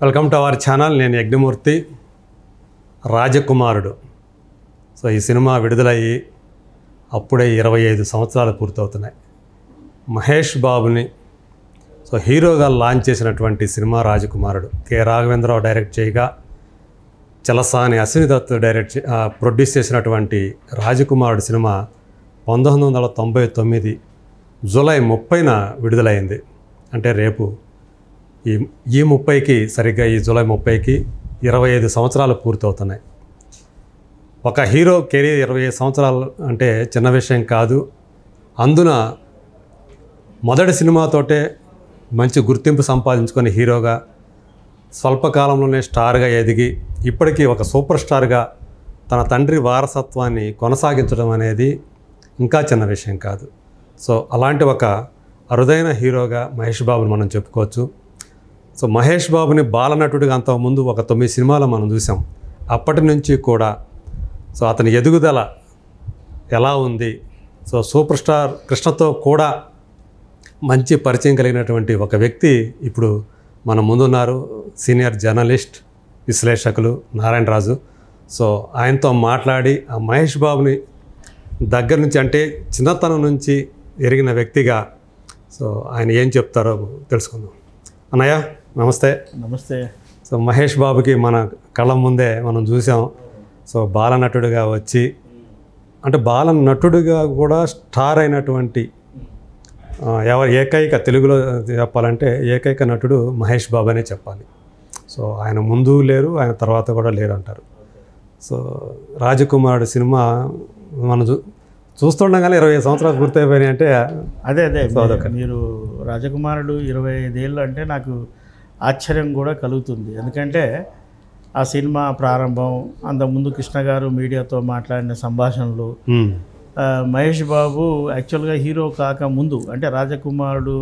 Welcome to our channel. నేను యజ్ఞమూర్తి. రాజకుమారుడు. So ఈ సినిమా విడుదలయ్యి అప్పుడే 25 సంవత్సరాలు పూర్తవుతున్నాయి. మహేష్ బాబుని హీరోగా లాంచ్ చేసినటువంటి సినిమా రాజకుమారుడు. కె రాఘవేంద్రరావు డైరెక్ట్ చేయగా చలసాని అశ్విని దత్ ప్రొడ్యూస్ చేసినటువంటి రాజకుమారుడు సినిమా 1999 జూలై 30న విడుదలైంది. అంటే రేపు ఈ 30కి సరిగ్గా ఈ జూలై 30కి 25 సంవత్సరాలు పూర్తవుతున్నాయి. ఒక హీరో కెరీర్ 25 సంవత్సరాలు అంటే చిన్న విషయం కాదు. అందున మొదటి సినిమాతోటే మంచి గుర్తింపు సంపాదించుకొని హీరోగా స్వల్పకాలంలోనే స్టార్గా ఎదిగి ఇప్పటికీ ఒక సూపర్ స్టార్గా తన తండ్రి వారసత్వాన్ని కొనసాగించడం అనేది ఇంకా చిన్న విషయం కాదు. సో అలాంటి ఒక అరుదైన హీరోగా మహేష్ బాబుని మనం చెప్పుకోవచ్చు. సో మహేష్ బాబుని బాలనటుడిగా అంతకుముందు ఒక 9 సినిమాలు మనం చూసాం. అప్పటి నుంచి కూడా అతని ఎదుగుదల ఎలా ఉంది, సూపర్ స్టార్ కృష్ణతో కూడా మంచి పరిచయం కలిగినటువంటి ఒక వ్యక్తి ఇప్పుడు మన ముందున్నారు. సీనియర్ జర్నలిస్ట్, విశ్లేషకులు నారాయణ రాజు. ఆయనతో మాట్లాడి ఆ మహేష్ బాబుని దగ్గర నుంచి అంటే చిన్నతనం నుంచి ఎరిగిన వ్యక్తిగా ఆయన ఏం చెప్తారో తెలుసుకుందాం. అన్నయ్య నమస్తే. నమస్తే. మహేష్ బాబుకి మన కళ్ళ ముందే మనం చూసాం. బాలనటుడిగా వచ్చి అంటే బాలనటుడిగా కూడా స్టార్ అయినటువంటి ఏకైక తెలుగులో చెప్పాలంటే ఏకైక నటుడు మహేష్ బాబు అనే చెప్పాలి. ఆయన ముందు లేరు, ఆయన తర్వాత కూడా లేరు అంటారు. రాజకుమారుడు సినిమా మనం చూస్తుండగానే 25 సంవత్సరాలు పూర్తయిపోయినాయి అంటే అదే మీరు రాజకుమారుడు 25 ఏళ్ళు అంటే నాకు ఆశ్చర్యం కూడా కలుగుతుంది. ఎందుకంటే ఆ సినిమా ప్రారంభం, అంతకుముందు కృష్ణ గారు మీడియాతో మాట్లాడిన సంభాషణలు, మహేష్ బాబు యాక్చువల్గా హీరో కాకముందు అంటే రాజకుమారుడు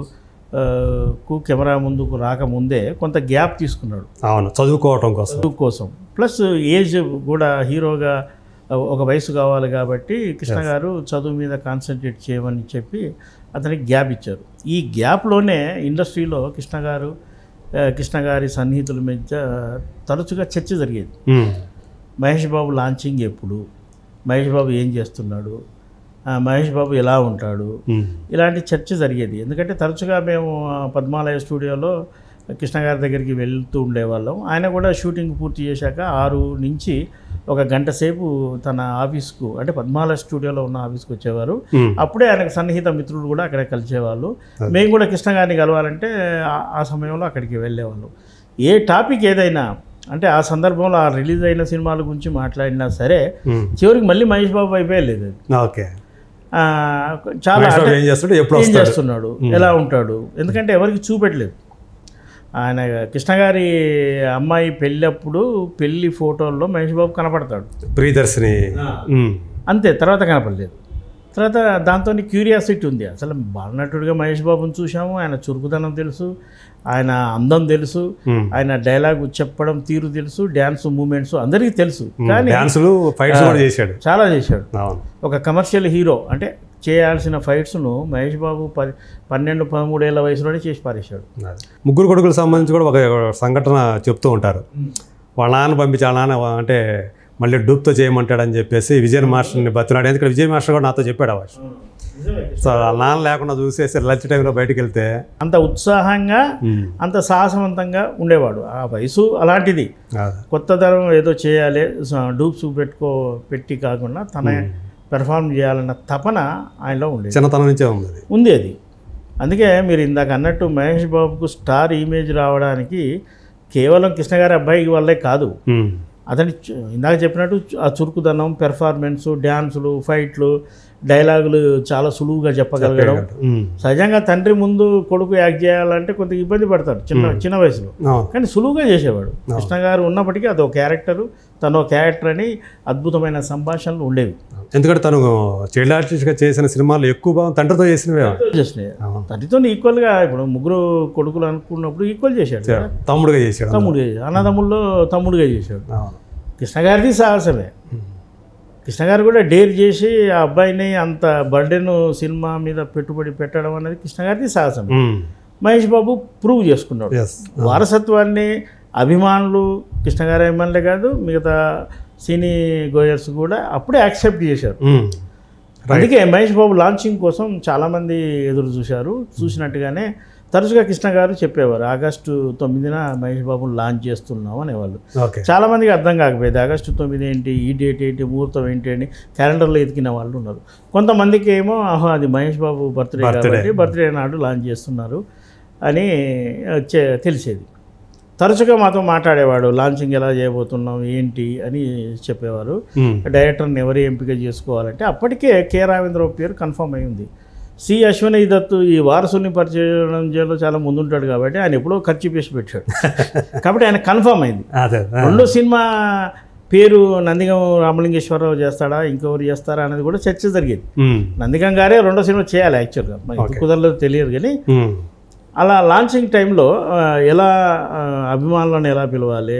కెమెరా ముందుకు రాకముందే కొంత గ్యాప్ తీసుకున్నాడు. అవును, చదువు కోసం ప్లస్ ఏజ్ కూడా హీరోగా ఒక వయసు కావాలి కాబట్టి కృష్ణ గారు చదువు మీద కాన్సన్ట్రేట్ చేయమని చెప్పి అతనికి గ్యాప్ ఇచ్చారు. ఈ గ్యాప్లోనే ఇండస్ట్రీలో కృష్ణ గారి సన్నిహితుల మధ్య తరచుగా చర్చ జరిగేది. మహేష్ బాబు లాంచింగ్ ఎప్పుడు, మహేష్ బాబు ఏం చేస్తున్నాడు, మహేష్ బాబు ఎలా ఉంటాడు, ఇలాంటి చర్చ జరిగేది. ఎందుకంటే తరచుగా మేము పద్మాలయ స్టూడియోలో కృష్ణ గారి దగ్గరికి వెళ్తూ ఉండేవాళ్ళం. ఆయన కూడా షూటింగ్ పూర్తి చేశాక 6 నుంచి ఒక గంట సేపు తన ఆఫీస్కు అంటే పద్మాలయ స్టూడియోలో ఉన్న ఆఫీస్కి వచ్చేవారు. అప్పుడే ఆయనకు సన్నిహిత మిత్రులు కూడా అక్కడ కలిసేవాళ్ళు. మేము కూడా కృష్ణ గారిని కలవాలంటే ఆ సమయంలో అక్కడికి వెళ్ళేవాళ్ళం. ఏ టాపిక్ ఏదైనా అంటే ఆ సందర్భంలో ఆ రిలీజ్ అయిన సినిమాల గురించి మాట్లాడినా సరే చివరికి మళ్ళీ మహేష్ బాబు అయిపోయలేదు. ఓకే, చాలా ఏం చేస్తున్నాడు, ఎలా ఉంటాడు, ఎందుకంటే ఎవరికి చూపెట్టలేదు. ఆయన కృష్ణ గారి అమ్మాయి పెళ్ళప్పుడు పెళ్లి ఫోటోల్లో మహేష్ బాబు కనపడతాడు, ప్రియదర్శిని అంతే, తర్వాత కనపడలేదు. తర్వాత దాంతో క్యూరియాసిటీ ఉంది. అసలు బాలనటుడిగా మహేష్ బాబుని చూసాము, ఆయన చురుకుదనం తెలుసు, ఆయన అందం తెలుసు, ఆయన డైలాగ్ చెప్పడం తీరు తెలుసు, డ్యాన్స్ మూమెంట్స్ అందరికీ తెలుసు. కానీ చాలా చేశాడు. ఒక కమర్షియల్ హీరో అంటే చేయాల్సిన ఫైట్స్ను మహేష్ బాబు 12-13 ఏళ్ళ వయసులోనే చేసి పారేశాడు. ముగ్గురు కొడుకులకు సంబంధించి కూడా ఒక సంఘటన చెప్తూ ఉంటారు. వాళ్ళ నాన్న పంపించి వాళ్ళ నాన్న అంటే మళ్ళీ డూప్తో చేయమంటాడని చెప్పేసి విజయ్ మాస్టర్ని బతిలాడు. ఎందుకంటే విజయ్ మాస్టర్ కూడా నాతో చెప్పాడు ఆ వర్ష. వాళ్ళ నాన్న లేకుండా చూసేసి లంచ్ టైంలో బయటకు వెళ్తే అంత ఉత్సాహంగా అంత సాహసవంతంగా ఉండేవాడు. ఆ వయసు అలాంటిది. కొత్త తరం ఏదో చేయాలి, డూప్స్ పెట్టి కాకుండా తన పెర్ఫార్మ్ చేయాలన్న తపన ఆయనలో ఉండేది, చిన్నతనం నుంచే ఉంది అది. అందుకే మీరు ఇందాక అన్నట్టు మహేష్ బాబుకు స్టార్ ఇమేజ్ రావడానికి కేవలం కృష్ణ గారి అబ్బాయి వల్లే కాదు. అతని ఇందాక చెప్పినట్టు ఆ చురుకుదనం, పెర్ఫార్మెన్స్, డ్యాన్సులు, ఫైట్లు, డైలాగులు చాలా సులువుగా చెప్పగలగడం. సహజంగా తండ్రి ముందు కొడుకు యాక్ట్ చేయాలంటే కొంత ఇబ్బంది పడతాడు చిన్న వయసులో, కానీ సులువుగా చేసేవాడు. కృష్ణ గారు ఉన్నప్పటికీ అదో క్యారెక్టరు, తనో క్యారెక్టర్ అని అద్భుతమైన సంభాషణలు ఉండేవి. ఎందుకంటే తను చైల్డ్ ఆర్టిస్ట్గా చేసిన సినిమాలు ఎక్కువ భాగం తండ్రితో చేసినవి. తండ్రితో ఈక్వల్గా ఇప్పుడు ముగ్గురు కొడుకులు అనుకున్నప్పుడు ఈక్వల్ చేశాడు. తమ్ముడుగా చేశాడు, అన్నదమ్ముల్లో తమ్ముడుగా చేశాడు. కృష్ణ గారిది సాహసమే. కృష్ణ గారు కూడా డేర్ చేసి ఆ అబ్బాయిని అంత బర్డెన్ సినిమా మీద పెట్టుబడి పెట్టడం అనేది కృష్ణ గారిది సాహసం. మహేష్ బాబు ప్రూవ్ చేసుకున్నాడు. వారసత్వాన్ని అభిమానులు, కృష్ణ గారి అభిమానులే కాదు మిగతా సినీ గోయర్స్ కూడా అప్పుడే యాక్సెప్ట్ చేశారు. అందుకే మహేష్ బాబు లాంచింగ్ కోసం చాలామంది ఎదురు చూశారు. చూసినట్టుగానే తరచుగా కృష్ణ గారు చెప్పేవారు, ఆగస్టు 9న మహేష్ బాబుని లాంచ్ చేస్తున్నాం అనేవాళ్ళు. చాలామందికి అర్థం కాకపోయేది, ఆగస్టు 9 ఏంటి, ఈ డేట్ ఏంటి, ముహూర్తం ఏంటి అని క్యాలెండర్లో ఎతికిన వాళ్ళు ఉన్నారు. కొంతమందికి ఏమో అది మహేష్ బాబు బర్త్డే కాబట్టి బర్త్డే నాడు లాంచ్ చేస్తున్నారు అని తెలిసేది. తరచుగా మాతో మాట్లాడేవాడు, లాంచింగ్ ఎలా చేయబోతున్నాం ఏంటి అని చెప్పేవారు. డైరెక్టర్ని ఎవరు ఎంపిక చేసుకోవాలంటే అప్పటికే కె. రావేంద్రరావు పేరు కన్ఫర్మ్ అయింది. సి. అశ్వనీ దత్ ఈ వారసుని పరిచయం చేయడంలో చాలా ముందుంటాడు కాబట్టి ఆయన ఎప్పుడో ఖర్చు పేసి పెట్టాడు కాబట్టి ఆయన కన్ఫర్మ్ అయింది. రెండో సినిమా పేరు నందిగం రామలింగేశ్వరరావు చేస్తాడా ఇంకెవరు చేస్తారా అనేది కూడా చర్చ జరిగేది. నందిగం గారే రెండో సినిమా చేయాలి యాక్చువల్గా, కుదరలేదు తెలియదు. కానీ అలా లాంచింగ్ టైంలో ఎలా అభిమానులను ఎలా పిలవాలి,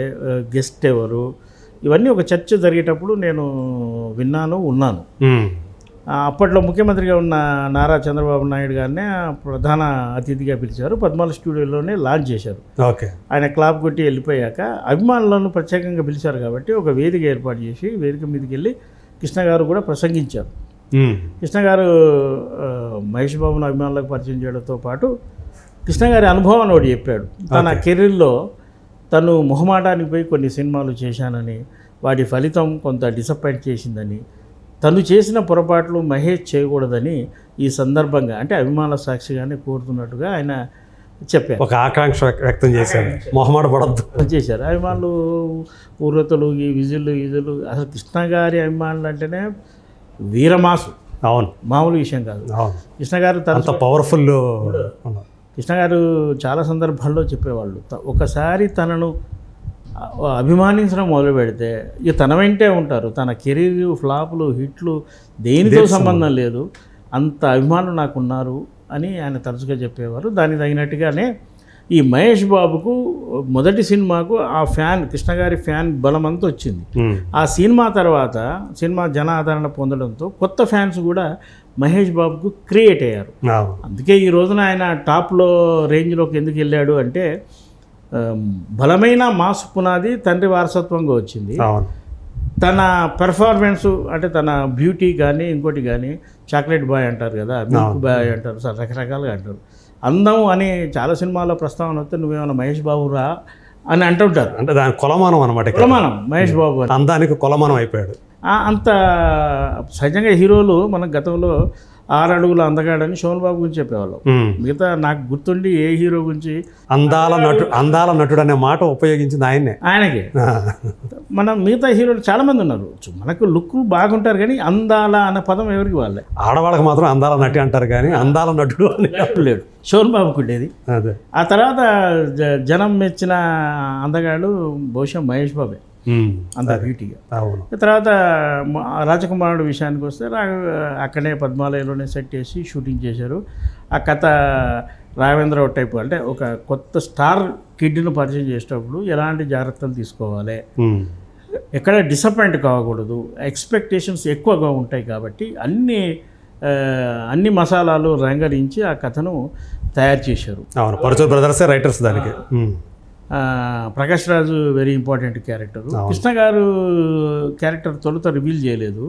గెస్ట్ ఎవరు, ఇవన్నీ ఒక చర్చ జరిగేటప్పుడు నేను విన్నాను, ఉన్నాను. అప్పట్లో ముఖ్యమంత్రిగా ఉన్న నారా చంద్రబాబు నాయుడు గారినే ప్రధాన అతిథిగా పిలిచారు. పద్మాల స్టూడియోలోనే లాంచ్ చేశారు. ఆయన క్లాప్ కొట్టి వెళ్ళిపోయాక అభిమానులను ప్రత్యేకంగా పిలిచారు కాబట్టి ఒక వేదిక ఏర్పాటు చేసి వేదిక మీదకి వెళ్ళి కృష్ణ గారు కూడా ప్రసంగించారు. కృష్ణ గారు మహేష్ బాబును అభిమానులకు పరిచయం చేయడంతో పాటు కృష్ణ గారి అనుభవాన్ని ఒకటి చెప్పాడు. తన కెరీర్లో తను మొహమాటానికి పోయి కొన్ని సినిమాలు చేశానని, వాటి ఫలితం కొంత డిసప్పాయింట్ చేసిందని, తను చేసిన పొరపాట్లు మహేష్ చేయకూడదని ఈ సందర్భంగా అంటే అభిమానుల సాక్షిగానే కోరుతున్నట్టుగా ఆయన చెప్పారు. ఒక ఆకాంక్ష వ్యక్తం చేశారు, మొహమాట పడద్దు చేశారు. అభిమానులు ఊరతలు, ఈ విజులు అసలు కృష్ణ గారి అభిమానులు అంటేనే వీరమాసు. అవును, మామూలు విషయం కాదు. కృష్ణ గారు అంత పవర్ఫుల్. కృష్ణ గారు చాలా సందర్భాల్లో చెప్పేవాళ్ళు, ఒకసారి తనను అభిమానించడం మొదలు పెడితే ఇక తన వెంటే ఉంటారు. తన కెరీర్ ఫ్లాపులు హిట్లు దేనితో సంబంధం లేదు, అంత అభిమానులు నాకున్నారు అని ఆయన తరచుగా చెప్పేవారు. దానికి తగినట్టుగానే ఈ మహేష్ బాబుకు మొదటి సినిమాకు ఆ ఫ్యాన్, కృష్ణ గారి ఫ్యాన్ బలం అంతా వచ్చింది. ఆ సినిమా తర్వాత సినిమా జనాదరణ పొందడంతో కొత్త ఫ్యాన్స్ కూడా మహేష్ బాబుకు క్రియేట్ అయ్యారు. అందుకే ఈ రోజున ఆయన టాప్లో రేంజ్లోకి ఎందుకు వెళ్ళాడు అంటే బలమైన మాస్ పునాది తండ్రి వారసత్వంగా వచ్చింది. తన పెర్ఫార్మెన్సు అంటే తన బ్యూటీ కానీ ఇంకోటి కానీ, చాక్లెట్ బాయ్ అంటారు కదా, మిల్క్ బాయ్ అంటారు, రకరకాలుగా అంటారు. అందం అని చాలా సినిమాల్లో ప్రస్తావన వస్తే నువ్వేమన్నా మహేష్ బాబు రా అని అంటుంటారు. అంటే దాని కొలమానం అనమాట, కొలమానం మహేష్ బాబు అందానికి కొలమానం అయిపోయాడు. అంత సహజంగా హీరోలు మన గతంలో 6 అడుగుల అందగాడని సోమన్ బాబు గురించి చెప్పేవాళ్ళం. మిగతా నాకు గుర్తుండి ఏ హీరో గురించి అందాల నటుడు అనే మాట ఉపయోగించింది ఆయనకే. మనం మిగతా హీరోలు చాలామంది ఉన్నారు, మనకు లుక్ బాగుంటారు కానీ అందాల అన్న పదం ఎవరికి వాళ్ళే. ఆడవాళ్ళకి మాత్రం అందాల నటి అంటారు కానీ అందాల నటుడు లేడు. సోమన్ బాబుకు ఉండేది. ఆ తర్వాత జనం మెచ్చిన అందగాడు బహుశా మహేష్ బాబే, అంత బ్యూటీగా. తర్వాత రాజకుమారుడు విషయానికి వస్తే అక్కడే పద్మాలయంలోనే సెట్ చేసి షూటింగ్ చేశారు. ఆ కథ రాఘవేంద్రరావు టైపు, అంటే ఒక కొత్త స్టార్ కిడ్ను పరిచయం చేసేటప్పుడు ఎలాంటి జాగ్రత్తలు తీసుకోవాలి, ఎక్కడ డిసప్పాయింట్ కాకూడదు, ఎక్స్పెక్టేషన్స్ ఎక్కువగా ఉంటాయి కాబట్టి అన్ని మసాలాలు రంగరించి ఆ కథను తయారు చేశారు. పరచూర్ బ్రదర్సే రైటర్స్ దానికి. ప్రకాష్ రాజు వెరీ ఇంపార్టెంట్ క్యారెక్టర్. కృష్ణ గారు క్యారెక్టర్ తొలుత రివీల్ చేయలేదు,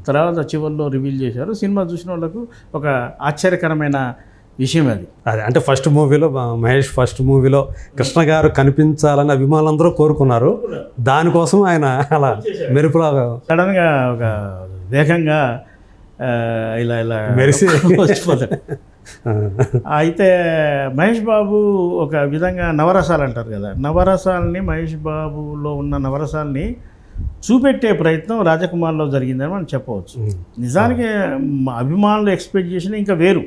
తర్వాత చివరిలో రివీల్ చేశారు. సినిమా చూసిన వాళ్ళకు ఒక ఆశ్చర్యకరమైన విషయం అది. అంటే ఫస్ట్ మూవీలో కృష్ణ గారు కనిపించాలని అభిమానులందరూ కోరుకున్నారు. దానికోసం ఆయన అలా మెరుపులాగా సడన్గా ఒక వేగంగా ఇలా మెరిసి వచ్చిపోతాడు. అయితే మహేష్ బాబు ఒక విధంగా నవరసాలు అంటారు కదా, మహేష్ బాబులో ఉన్న నవరసాలని చూపెట్టే ప్రయత్నం రాజకుమార్లో జరిగిందని మనం చెప్పవచ్చు. నిజానికి అభిమానులు ఎక్స్పెక్ట్ చేసిన ఇంకా వేరు,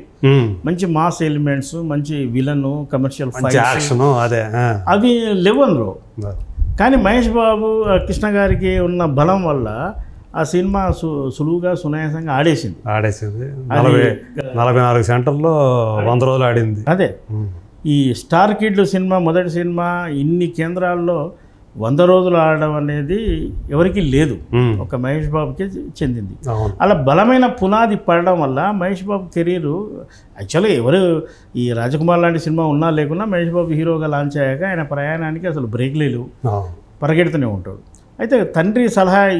మంచి మాస్ ఎలిమెంట్స్, మంచి విలన్, కమర్షియల్ ఫైట్స్ అవి లేవు అందులో. కానీ మహేష్ బాబు కృష్ణ గారికి ఉన్న బలం వల్ల ఆ సినిమా సులువుగా సునాయాసంగా ఆడేసింది. 44 సెంటర్లో 100 రోజులు ఆడింది. అదే ఈ స్టార్ కిడ్ సినిమా మొదటి సినిమా ఇన్ని కేంద్రాల్లో 100 రోజులు ఆడడం అనేది ఎవరికి లేదు, ఒక మహేష్ బాబుకి చెందింది. అలా బలమైన పునాది పడడం వల్ల మహేష్ బాబు కెరీరు యాక్చువల్గా ఎవరు ఈ రాజకుమార్ లాంటి సినిమా ఉన్నా లేకున్నా మహేష్ బాబు హీరోగా లాంచ్ అయ్యాక ఆయన ప్రయాణానికి అసలు బ్రేక్లు లేవు, పరిగెడుతూనే ఉంటాడు. అయితే తండ్రి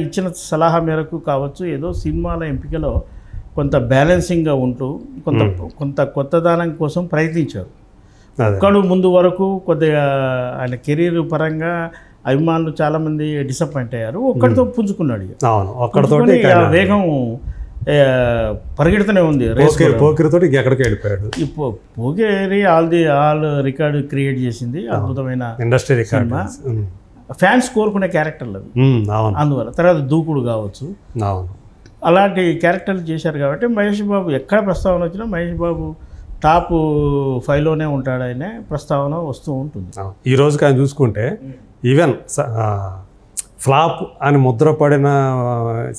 ఇచ్చిన సలహా మేరకు కావచ్చు, ఏదో సినిమాల ఎంపికలో కొంత బ్యాలెన్సింగ్గా ఉంటూ కొంత కొత్తదనం కోసం ప్రయత్నించారు. ఒక్కడు ముందు వరకు కొద్దిగా ఆయన కెరీర్ పరంగా అభిమానులు చాలామంది డిసప్పాయింట్ అయ్యారు. ఒక్కడితో పుంజుకున్నాడు, వేగం పరిగెడుతూనే ఉంది. పోకిరితోటి ఎక్కడికి వెళ్ళిపోయాడు. ఇప్పుడు పోకిరి ఆల్ రికార్డు క్రియేట్ చేసింది, అద్భుతమైన ఇండస్ట్రీ రికార్డ్, ఫ్యాన్స్ కోరుకునే క్యారెక్టర్లు అవి. అందువల్ల తర్వాత దూకుడు కావచ్చు, అలాంటి క్యారెక్టర్లు చేశారు. కాబట్టి మహేష్ బాబు ఎక్కడ ప్రస్తావన వచ్చినా మహేష్ బాబు టాప్ 5లోనే ఉంటాడు, ఆయన ప్రస్తావన వస్తూ ఉంటుంది. ఈ రోజుకి ఆయన చూసుకుంటే ఈవెన్ ఫ్లాప్ అని ముద్రపడిన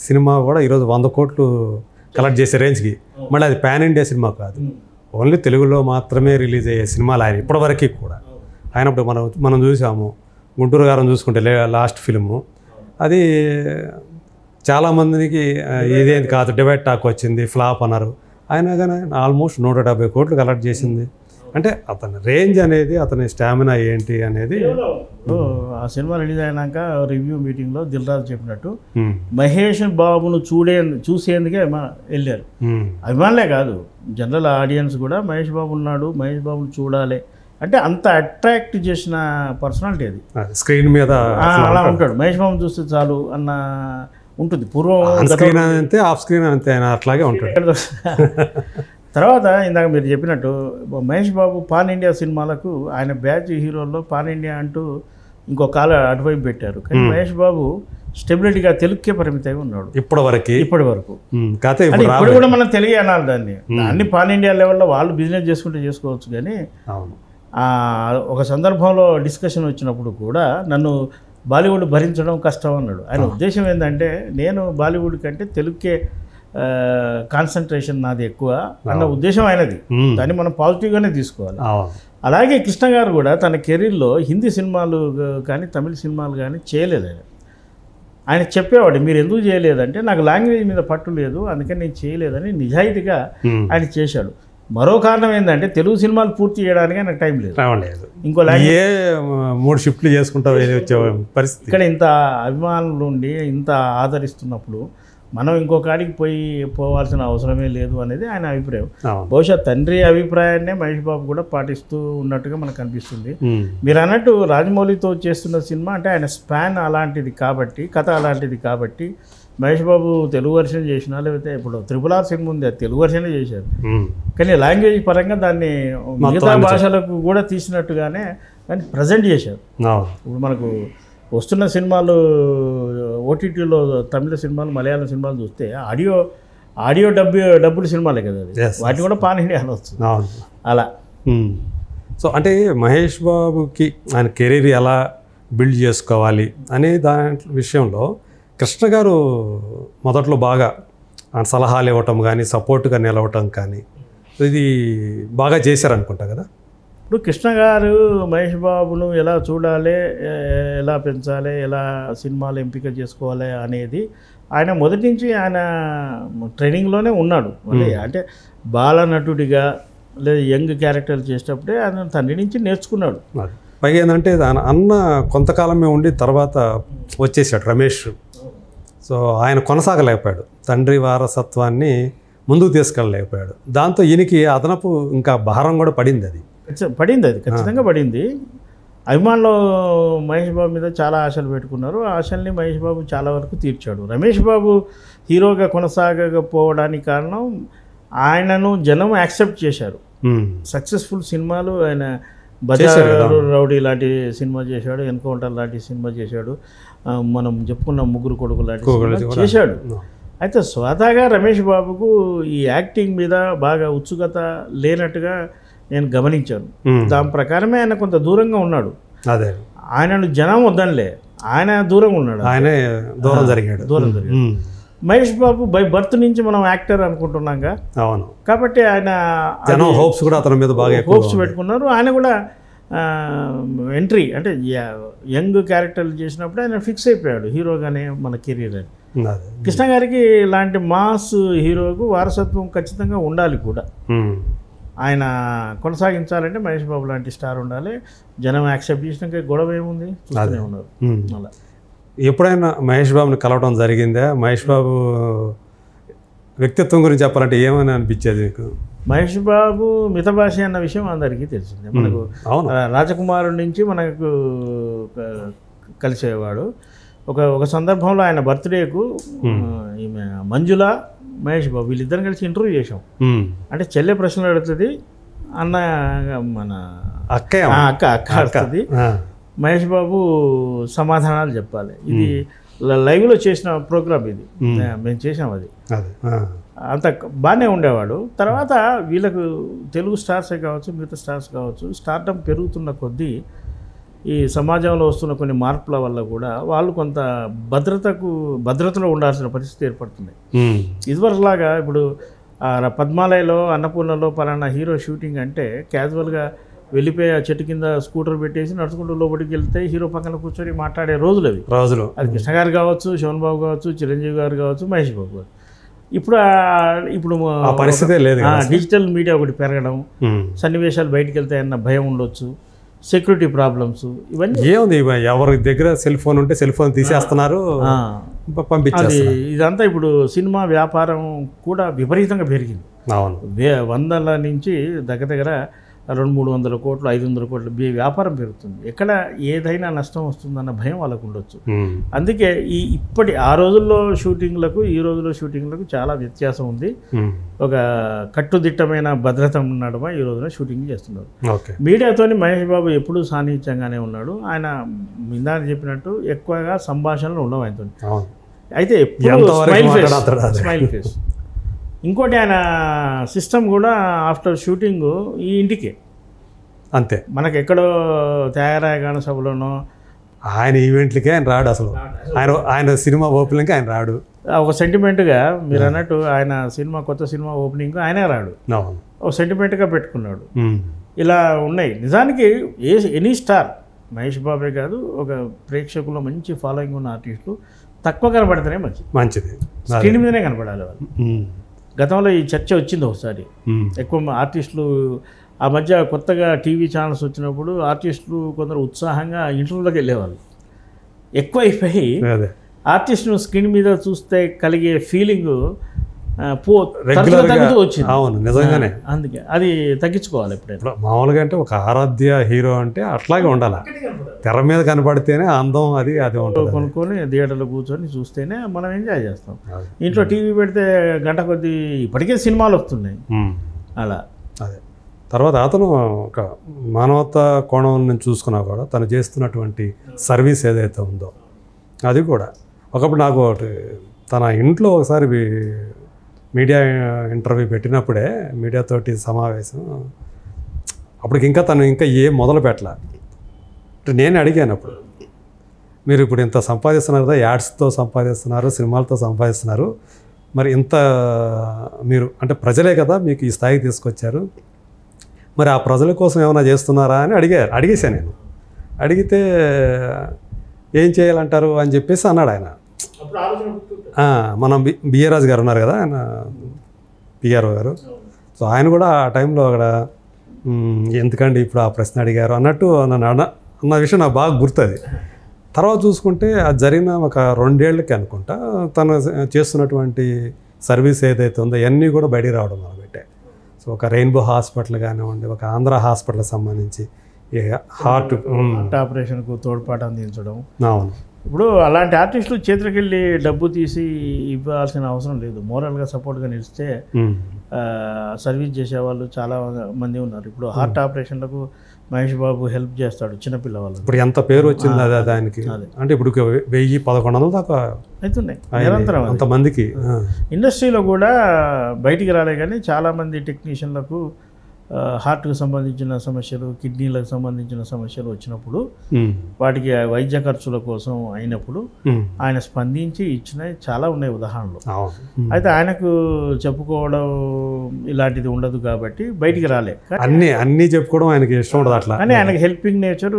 సినిమా కూడా ఈరోజు 100 కోట్లు కలెక్ట్ చేసే రేంజ్కి, మళ్ళీ అది పాన్ ఇండియా సినిమా కాదు, ఓన్లీ తెలుగులో మాత్రమే రిలీజ్ అయ్యే సినిమాలు ఆయన ఇప్పటివరకు కూడా. అయినప్పుడు మనం చూసాము గుంటూరు గారం చూసుకుంటే లాస్ట్ ఫిల్ము, అది చాలామందికి ఇదేంటి కాదు డివైడ్ టాక్ వచ్చింది, ఫ్లాప్ అన్నారు. అయినా కానీ ఆల్మోస్ట్ 170 కోట్లు కలెక్ట్ చేసింది. అంటే అతని రేంజ్ అనేది, అతని స్టామినా ఏంటి అనేది. ఆ సినిమా రిలీజ్ అయినాక రివ్యూ మీటింగ్లో దిల్ రాజు చెప్పినట్టు మహేష్ బాబును చూసేందుకే వెళ్ళారు. అభిమానులే కాదు, జనరల్ ఆడియన్స్ కూడా మహేష్ బాబు ఉన్నాడు, మహేష్ బాబును చూడాలి అంటే అంత అట్రాక్ట్ చేసిన పర్సనాలిటీ అది. స్క్రీన్ మీద అలా ఉంటాడు, మహేష్ బాబును చూస్తే చాలు అన్న ఉంటుంది. పూర్వం స్క్రీన్ అంతే, ఆఫ్ స్క్రీన్ అంతే, అట్లాగే ఉంటాడు. తర్వాత ఇందాక మీరు చెప్పినట్టు మహేష్ బాబు పాన్ ఇండియా సినిమాలకు ఆయన బ్యాచ్ హీరోల్లో పాన్ ఇండియా అంటూ ఇంకో కాలు అటువైపు పెట్టారు. కానీ మహేష్ బాబు స్టెబిలిటీగా తెలుగుకే పరిమితం ఉన్నాడు ఇప్పటి వరకు. ఇప్పుడు కూడా మనం తెలుగు అనాలి దాన్ని. అన్ని పాన్ ఇండియా లెవెల్లో వాళ్ళు బిజినెస్ చేసుకుంటే చేసుకోవచ్చు. కానీ ఒక సందర్భంలో డిస్కషన్ వచ్చినప్పుడు కూడా నన్ను బాలీవుడ్ భరించడం కష్టం అన్నాడు. ఆయన ఉద్దేశం ఏంటంటే నేను బాలీవుడ్ కంటే తెలుగుకే కాన్సన్ట్రేషన్ నాది ఎక్కువ అన్న ఉద్దేశం ఆయనది. దాన్ని మనం పాజిటివ్గానే తీసుకోవాలి. అలాగే కృష్ణ గారు కూడా తన కెరీర్లో హిందీ సినిమాలు కానీ తమిళ సినిమాలు కానీ చేయలేదు. ఆయన చెప్పేవాడు మీరు ఎందుకు చేయలేదంటే నాకు లాంగ్వేజ్ మీద పట్టు లేదు, అందుకని నేను చేయలేదని నిజాయితీగా ఆయన చేశాడు. మరో కారణం ఏంటంటే తెలుగు సినిమాలు పూర్తి చేయడానికి నాకు టైం లేదు, ఇంకో 3 షిఫ్ట్లు చేసుకుంటా వచ్చే పరిస్థితి. ఇక్కడ ఇంత అభిమానులు ఉండి ఇంత ఆదరిస్తున్నప్పుడు మనం ఇంకో కాడికి పోవాల్సిన అవసరమే లేదు అనేది ఆయన అభిప్రాయం. బహుశా తండ్రి అభిప్రాయాన్నే మహేష్ బాబు కూడా పాటిస్తూ ఉన్నట్టుగా మనకు అనిపిస్తుంది. మీరు అన్నట్టు రాజమౌళితో చేస్తున్న సినిమా అంటే ఆయన స్పాన్ అలాంటిది కాబట్టి, కథ అలాంటిది కాబట్టి మహేష్ బాబు తెలుగు వర్షన్ చేసినా, లేకపోతే ఇప్పుడు RRR సినిమా ఉంది అది తెలుగు వర్షనే చేశారు. కానీ లాంగ్వేజ్ పరంగా దాన్ని మిగతా భాషలకు కూడా తీసినట్టుగానే దాన్ని ప్రజెంట్ చేశారు. ఇప్పుడు మనకు వస్తున్న సినిమాలు ఓటీటీలో తమిళ సినిమాలు, మలయాళం సినిమాలు చూస్తే ఆడియో డబ్బులు సినిమాలే కదా అది, వాటిని కూడా పాన్ ఇండియా అనవచ్చు. అలా సో అంటే మహేష్ బాబుకి ఆయన కెరీర్ ఎలా బిల్డ్ చేసుకోవాలి అనే దాని విషయంలో కృష్ణ గారు మొదట్లో బాగా సలహాలు ఇవ్వటం కానీ, సపోర్ట్గా నిలవటం కానీ ఇది బాగా చేశారనుకుంటా కదా. ఇప్పుడు కృష్ణ గారు మహేష్ బాబును ఎలా చూడాలి, ఎలా పెంచాలి, ఎలా సినిమాలు ఎంపిక చేసుకోవాలి అనేది ఆయన మొదటి నుంచి ఆయన ట్రైనింగ్లోనే ఉన్నాడు. అంటే బాల నటుడిగా లేదా యంగ్ క్యారెక్టర్ చేసేటప్పుడే ఆయన తండ్రి నుంచి నేర్చుకున్నాడు. పైగా ఏంటంటే అన్న కొంతకాలమే ఉండి తర్వాత వచ్చేసాడు రమేష్. సో ఆయన కొనసాగలేకపోయాడు, తండ్రి వారసత్వాన్ని ముందుకు తీసుకెళ్ళలేకపోయాడు. దాంతో ఈయనకి అదనపు ఇంకా భారం కూడా పడింది. అది ఖచ్చితంగా పడింది. అభిమానులు మహేష్ బాబు మీద చాలా ఆశలు పెట్టుకున్నారు. ఆ ఆశల్ని మహేష్ బాబు చాలా వరకు తీర్చాడు. రమేష్ బాబు హీరోగా కొనసాగకపోవడానికి కారణం ఆయనను జనం యాక్సెప్ట్ చేశారు. సక్సెస్ఫుల్ సినిమాలు ఆయన బజార్ రౌడీ లాంటి సినిమా చేశాడు, ఎన్కౌంటర్ లాంటి సినిమా చేశాడు, మనం చెప్పుకున్న ముగ్గురు కొడుకు లాంటి చేశాడు. అయితే స్వతహాగా రమేష్ బాబుకు ఈ యాక్టింగ్ మీద బాగా ఉత్సుకత లేనట్టుగా నేను గమనించాను. దాని ప్రకారమే ఆయన కొంత దూరంగా ఉన్నాడు. అదే ఆయనను జనం వద్దనిలే, ఆయన దూరంగా ఉన్నాడు, ఆయన దూరం జరిగాడు. మహేష్ బాబు బై బర్త్ నుంచి మనం యాక్టర్ అనుకుంటున్నాంగా. అవును, కాబట్టి ఆయన హోప్స్ కూడా అతని మీద బాగా హోప్స్ పెట్టుకున్నారు. ఆయన కూడా ఎంట్రీ అంటే యంగ్ క్యారెక్టర్లు చేసినప్పుడు ఆయన ఫిక్స్ అయిపోయాడు హీరోగానే మన కెరీర్ అని. కృష్ణ గారికి ఇలాంటి మాస్ హీరోకు వారసత్వం ఖచ్చితంగా ఉండాలి కూడా. ఆయన కొనసాగించాలంటే మహేష్ బాబు లాంటి స్టార్ ఉండాలి. జనం యాక్సెప్ట్ చేసినాక గొడవ ఏముంది, చూస్తూనే ఉన్నారు. అలా ఎప్పుడైనా మహేష్ బాబుని కలవడం జరిగిందా? మహేష్ బాబు వ్యక్తిత్వం గురించి చెప్పాలంటే ఏమని అనిపించేది మీకు? మహేష్ బాబు మితభాషి అన్న విషయం అందరికీ తెలిసిందే. మనకు రాజకుమారుడి నుంచి మనకు కలిసేవాడు. ఒక సందర్భంలో ఆయన బర్త్డేకు ఈమె మంజుల, మహేష్ బాబు వీళ్ళిద్దరం కలిసి ఇంటర్వ్యూ చేసాం. అంటే చెల్లె ప్రశ్నలు అడుగుతుంది, అన్న మన అక్క అడుగుతుంది, మహేష్ బాబు సమాధానాలు చెప్పాలి. ఇది లైవ్లో చేసిన ప్రోగ్రామ్, ఇది మేము చేసాం. అది అంత బాగానే ఉండేవాడు. తర్వాత వీళ్ళకు తెలుగు స్టార్సే కావచ్చు, మిగతా స్టార్స్ కావచ్చు, స్టార్డమ్ పెరుగుతున్న కొద్దీ ఈ సమాజంలో వస్తున్న కొన్ని మార్పుల వల్ల కూడా వాళ్ళు కొంత భద్రతలో ఉండాల్సిన పరిస్థితి ఏర్పడుతుంది. ఇదివరలాగా ఇప్పుడు పద్మాలయలో, అన్నపూర్ణలో పలానా హీరో షూటింగ్ అంటే క్యాజువల్గా వెళ్ళిపోయి ఆ చెట్టు కింద స్కూటర్ పెట్టేసి నడుచుకుంటూ లోపలికి వెళ్తే హీరో పక్కన కూర్చొని మాట్లాడే రోజులు అవి. అది కృష్ణ గారు కావచ్చు, శోభన్ బాబు కావచ్చు, చిరంజీవి గారు కావచ్చు, మహేష్ బాబు గారు. ఇప్పుడు పరిస్థితే లేదు. డిజిటల్ మీడియా ఒకటి పెరగడం, సన్నివేశాలు బయటికి వెళ్తాయన్న భయం ఉండొచ్చు, సెక్యూరిటీ ప్రాబ్లమ్స్, ఇవన్నీ ఏముంది. ఎవరి దగ్గర సెల్ ఫోన్ ఉంటే సెల్ ఫోన్ తీసేస్తున్నారు, పంపించేస్తారు. ఇదంతా ఇప్పుడు సినిమా వ్యాపారం కూడా విపరీతంగా పెరిగింది. వందల నుంచి దగ్గర 200-300 కోట్లు, 500 కోట్లు వ్యాపారం పెరుగుతుంది. ఎక్కడ ఏదైనా నష్టం వస్తుందన్న భయం వాళ్ళకు ఉండొచ్చు. అందుకే ఆ రోజుల్లో షూటింగ్లకు ఈ రోజుల్లో షూటింగ్లకు చాలా వ్యత్యాసం ఉంది. ఒక కట్టుదిట్టమైన భద్రత నడుమ ఈ రోజున షూటింగ్ చేస్తున్నారు. మీడియాతోని మహేష్ బాబు ఎప్పుడూ సాన్నిహిత్యంగానే ఉన్నాడు. ఆయన ఇందాక చెప్పినట్టు ఎక్కువగా సంభాషణలు ఉండవు ఆయనతో. అయితే స్మైల్ ఫేస్. ఇంకోటి ఆయన సిస్టమ్ కూడా ఆఫ్టర్ షూటింగ్ ఈ ఇంటికే అంతే. మనకు ఎక్కడో త్యాగరాయ గాన సభలోనో ఆయన ఈవెంట్లకే ఆయన రాడు. అసలు ఆయన సినిమా ఓపెనింగ్కి ఆయన రాడు. ఒక సెంటిమెంట్గా మీరు అన్నట్టు ఆయన కొత్త సినిమా ఓపెనింగ్ ఆయనే రాడు, ఒక సెంటిమెంట్గా పెట్టుకున్నాడు. ఇలా ఉన్నాయి. నిజానికి ఎనీ స్టార్, మహేష్ బాబే కాదు, ఒక ప్రేక్షకుల్లో మంచి ఫాలోయింగ్ ఉన్న ఆర్టిస్టులు తక్కువ కనపడితేనే మంచిది. స్క్రీన్ మీదనే కనపడాలి వాళ్ళు. గతంలో ఈ చర్చ వచ్చింది ఒకసారి. ఎక్కువ ఆర్టిస్టులు ఆ మధ్య కొత్తగా టీవీ ఛానల్స్ వచ్చినప్పుడు ఆర్టిస్టులు కొందరు ఉత్సాహంగా ఇంటర్వ్యూలోకి వెళ్ళేవాళ్ళు. ఎక్కువ అయిపోయి ఆర్టిస్ట్ను స్క్రీన్ మీద చూస్తే కలిగే ఫీలింగ్ తగ్గుతూ వచ్చింది. అవును, నిజంగానే. అందుకే అది తగ్గించుకోవాలి. ఎప్పుడైనా మామూలుగా అంటే ఒక ఆరాధ్య హీరో అంటే అట్లాగే ఉండాలి. తెర మీద కనపడితేనే అందం అది ఉంటుంది. కొనుక్కొని థియేటర్లో కూర్చొని చూస్తేనే మనం ఎంజాయ్ చేస్తాం. ఇంట్లో టీవీ పెడితే గంట కొద్దీ ఇప్పటికే సినిమాలు వస్తున్నాయి. అలా అదే తర్వాత అతను ఒక మానవతా కోణం నుంచి చూసుకున్నా కూడా తను చేస్తున్నటువంటి సర్వీస్ ఏదైతే ఉందో అది కూడా ఒకప్పుడు నాకు తన ఇంట్లో ఒకసారి మీడియా ఇంటర్వ్యూ పెట్టినప్పుడే, మీడియాతోటి సమావేశం, అప్పటికి ఇంకా తను ఏం మొదలు పెట్టలే. నేను అడిగాను అప్పుడు, మీరు ఇప్పుడు ఇంత సంపాదిస్తున్నారు కదా, యాడ్స్తో సంపాదిస్తున్నారు, సినిమాలతో సంపాదిస్తున్నారు, మరి ఇంత మీరు అంటే ప్రజలే కదా మీకు ఈ స్థాయికి తీసుకొచ్చారు, మరి ఆ ప్రజల కోసం ఏమైనా చేస్తున్నారా అని అడిగేశాను నేను. అడిగితే ఏం చేయాలంటారు అని చెప్పేసి అన్నాడు ఆయన. మనం బిఏ రాజు గారు ఉన్నారు కదా, ఆయన పిఆర్ఓ గారు. సో ఆయన కూడా ఆ టైంలో అక్కడ ఎందుకండి ఇప్పుడు ఆ ప్రశ్న అడిగారు అన్నట్టు నన్ను అన్న విషయం నాకు బాగా గుర్తుంది. తర్వాత చూసుకుంటే అది జరిగిన ఒక 2 ఏళ్ళకి అనుకుంటా తను చేస్తున్నటువంటి సర్వీస్ ఏదైతే ఉందో ఇవన్నీ కూడా బయటికి రావడం మొదలుపెట్టాయి. సో ఒక రెయిన్బో హాస్పిటల్ కానివ్వండి, ఒక ఆంధ్ర హాస్పిటల్కి సంబంధించి హార్ట్ ఆపరేషన్కు తోడ్పాటు అందించడం. అవును, ఇప్పుడు అలాంటి ఆర్టిస్టులు చేతులకెళ్ళి డబ్బు తీసి ఇవ్వాల్సిన అవసరం లేదు. మోరల్గా సపోర్ట్గా నిలిస్తే సర్వీస్ చేసేవాళ్ళు చాలా మంది ఉన్నారు. ఇప్పుడు హార్ట్ ఆపరేషన్లకు మహేష్ బాబు హెల్ప్ చేస్తాడు చిన్నపిల్లవాళ్ళు. ఇప్పుడు ఎంత పేరు వచ్చింది అదే దానికి. అంటే ఇప్పుడు 1000-1100 దాకా అవుతున్నాయి నిరంతరం అంతమందికి. ఇండస్ట్రీలో కూడా బయటికి రాలే కానీ చాలామంది టెక్నీషియన్లకు హార్ట్కు సంబంధించిన సమస్యలు, కిడ్నీలకు సంబంధించిన సమస్యలు వచ్చినప్పుడు ఉమ్, వాటికి వైద్య ఖర్చుల కోసం అయినప్పుడు ఉమ్, ఆయన స్పందించి ఇచ్చినవి చాలా ఉన్నాయి ఉదాహరణలు. అవును. ఉమ్. అయితే ఆయనకు చెప్పుకోవడం ఇలాంటిది ఉండదు కాబట్టి బయటికి రాలే. అన్నీ చెప్పుకోవడం ఆయనకి ఇష్టం ఉండదు అట్లా. కానీ ఆయనకు హెల్పింగ్ నేచర్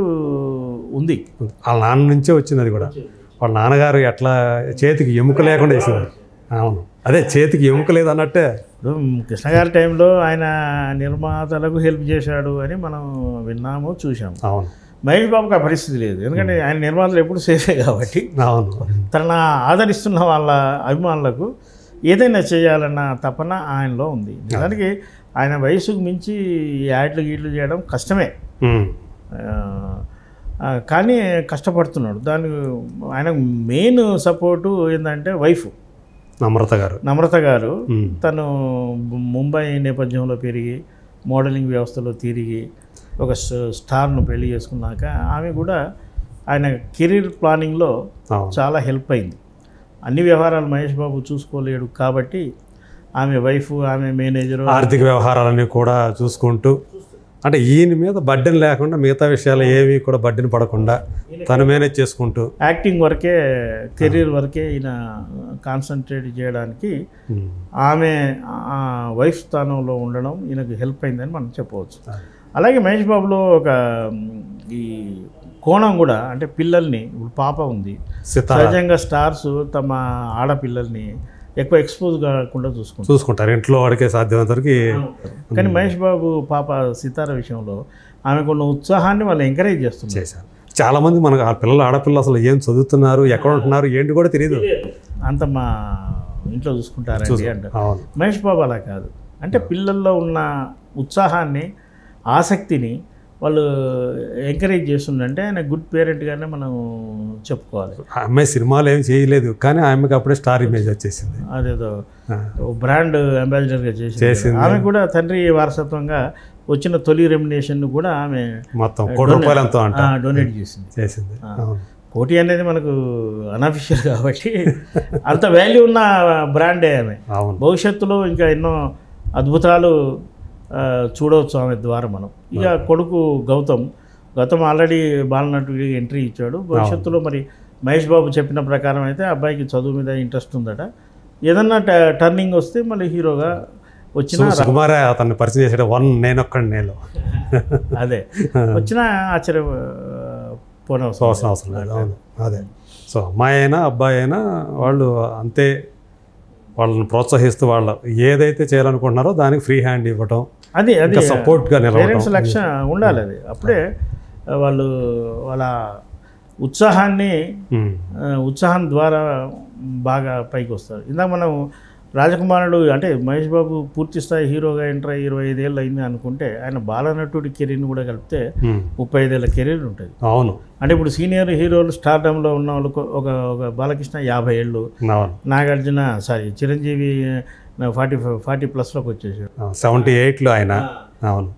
ఉంది. వాళ్ళ నాన్న నుంచే వచ్చింది అది కూడా. వాళ్ళ నాన్నగారు ఎట్లా చేతికి ఎముక లేకుండా వేసేవారు. అవును, అదే చేతికి ఎముక లేదు అన్నట్టే. ఇప్పుడు కృష్ణ గారి టైంలో ఆయన నిర్మాతలకు హెల్ప్ చేశాడు అని మనం విన్నాము, చూసాము. అవును, మహేష్ బాబుకి ఆ పరిస్థితి లేదు. ఎందుకంటే ఆయన నిర్మాతలు ఎప్పుడు సేఫే కాబట్టి అవును, తన ఆదరిస్తున్న వాళ్ళ అభిమానులకు ఏదైనా చేయాలన్న తపన ఆయనలో ఉంది. నిజానికి ఆయన వయసుకు మించి యాడ్లు గీట్లు చేయడం కష్టమే. ఉమ్, కానీ కష్టపడుతున్నాడు. దానికి ఆయన మెయిన్ సపోర్టు ఏంటంటే వైఫ్ నమ్రత గారు. ఉమ్, తను ముంబై నేపథ్యంలో పెరిగి మోడలింగ్ వ్యవస్థలో తిరిగి ఒక స్టార్ను పెళ్లి చేసుకున్నాక ఆమె కూడా ఆయన కెరీర్ ప్లానింగ్లో అవును, చాలా హెల్ప్ అయింది. అన్ని వ్యవహారాలు మహేష్ బాబు చూసుకోలేడు కాబట్టి ఆమె వైఫ్, ఆమె మేనేజరు, ఆర్థిక వ్యవహారాలన్నీ కూడా చూసుకుంటూ, అంటే ఈయన మీద బడ్డెన్ లేకుండా మిగతా విషయాలు ఏవి కూడా బడ్డెన్ పడకుండా తను మేనేజ్ చేసుకుంటూ యాక్టింగ్ వరకే, కెరీర్ వరకే ఈయన కాన్సన్ట్రేట్ చేయడానికి ఉమ్, ఆమె వైఫ్ స్థానంలో ఉండడం ఈయనకు హెల్ప్ అయిందని మనం చెప్పవచ్చు. అలాగే మహేష్ బాబులో ఒక ఈ కోణం కూడా, అంటే పిల్లల్ని, ఇప్పుడు పాప ఉంది, సితార సహజంగా స్టార్స్ తమ ఆడపిల్లల్ని ఎక్కువ ఎక్స్పోజ్ కాకుండా చూసుకుంటారు ఇంట్లో వాడికే సాధ్యమైనంత వరకు. కానీ మహేష్ బాబు పాప సితార విషయంలో ఆమెకున్న ఉత్సాహాన్ని వాళ్ళు ఎంకరేజ్ చేస్తున్నారు. చేశారు. చాలా మంది మనకు ఆ పిల్లలు, ఆడపిల్లలు అసలు ఏం చదువుతున్నారు, ఎక్కడ ఉంటున్నారు, ఏంటి కూడా తెలియదు. అంత మా ఇంట్లో చూసుకుంటారండి అంటారు. అవును, మహేష్ బాబు అలా కాదు. అంటే పిల్లల్లో ఉన్న ఉత్సాహాన్ని, ఆసక్తిని వాళ్ళు ఎంకరేజ్ చేస్తుందంటే ఆయన గుడ్ పేరెంట్గానే మనం చెప్పుకోవాలి. ఆ అమ్మాయి సినిమాలు ఏం చేయలేదు, కానీ ఆమెకి అప్పుడే స్టార్ ఇమేజ్ వచ్చేసింది. అదేదో బ్రాండ్ అంబాసిడర్గా చేసింది. ఆమె కూడా తండ్రి వారసత్వంగా వచ్చిన తొలి రెమ్యునేషన్ కూడా ఆమె మొత్తం ₹1,00,00,000 అంట డొనేట్ చేసింది. అవును, కోటి అనేది మనకు అనఫిషియల్ కాబట్టి అంత వాల్యూ ఉన్న బ్రాండే ఆమె. అవును, భవిష్యత్తులో ఇంకా ఎన్నో అద్భుతాలు చూడవచ్చు ఆమె ద్వారా మనం. ఇక కొడుకు గౌతమ్ ఆల్రెడీ బాలనటుడికి ఎంట్రీ ఇచ్చాడు. భవిష్యత్తులో మరి మహేష్ బాబు చెప్పిన ప్రకారం అయితే అబ్బాయికి చదువు మీద ఇంట్రెస్ట్ ఉందట. ఏదన్నా టర్నింగ్ వస్తే మళ్ళీ హీరోగా వచ్చిన సుకుమారే అతన్ని పరిచయం చేసాడు. నేనొక్కడి నేను అదే వచ్చిన ఆశ్చర్యపోనవసరం అవసరం లేదు. అవును, అదే. సో అమ్మాయి అయినా అబ్బాయి అయినా వాళ్ళు అంతే, వాళ్ళని ప్రోత్సహిస్తూ వాళ్ళు ఏదైతే చేయాలనుకుంటున్నారో దానికి ఫ్రీ హ్యాండ్ ఇవ్వటం, అది సపోర్ట్గా నిలవడం, పేరెంట్స్ లక్ష్యం ఉండాలి. అది అప్పుడే వాళ్ళు వాళ్ళ ఉత్సాహం ద్వారా బాగా పైకి వస్తారు. ఇందాక మనం రాజకుమారుడు అంటే మహేష్ బాబు పూర్తి స్థాయి హీరోగా ఎంటర్ అయ్యి 25 ఏళ్ళు అయింది అనుకుంటే ఆయన బాలనటుడి కెరీర్ని కూడా కలిపితే 35 ఏళ్ళ కెరీర్ ఉంటుంది. అవును, అంటే ఇప్పుడు సీనియర్ హీరోలు స్టార్డమ్లో ఉన్న వాళ్ళకు ఒక బాలకృష్ణ 50 ఏళ్ళు, నాగార్జున చిరంజీవి 40+లోకి వచ్చేసాడు, 78లో ఆయన. అవును,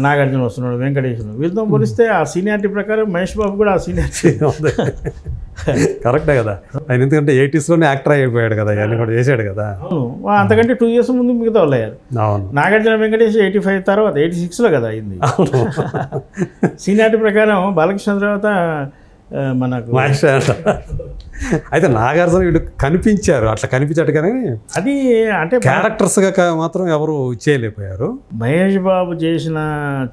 నాగార్జున వస్తున్నాడు, వెంకటేశ్వర, వీళ్ళతో పోలిస్తే ఆ సీనియారిటీ ప్రకారం మహేష్ బాబు కూడా ఆ సీనియారిటీ కరెక్టే కదా. ఆయన ఎందుకంటే 80sలోనే యాక్టర్ అయిపోయాడు కదా, ఆయన కూడా చేశాడు కదా. అవును, అంతకంటే 2 years ముందు మిగతా వాళ్ళు అయ్యారు. అవును, నాగార్జున వెంకటేష్ 85 తర్వాత 86లో కదా అయింది. సీనియారిటీ ప్రకారం బాలకృష్ణ తర్వాత మనకు అయితే నాగార్జున వీళ్ళు కనిపించారు, అట్లా కనిపించాడు కానీ అది అంటే క్యారెక్టర్స్గా మాత్రం ఎవరు చేయలేకపోయారు. మహేష్ బాబు చేసిన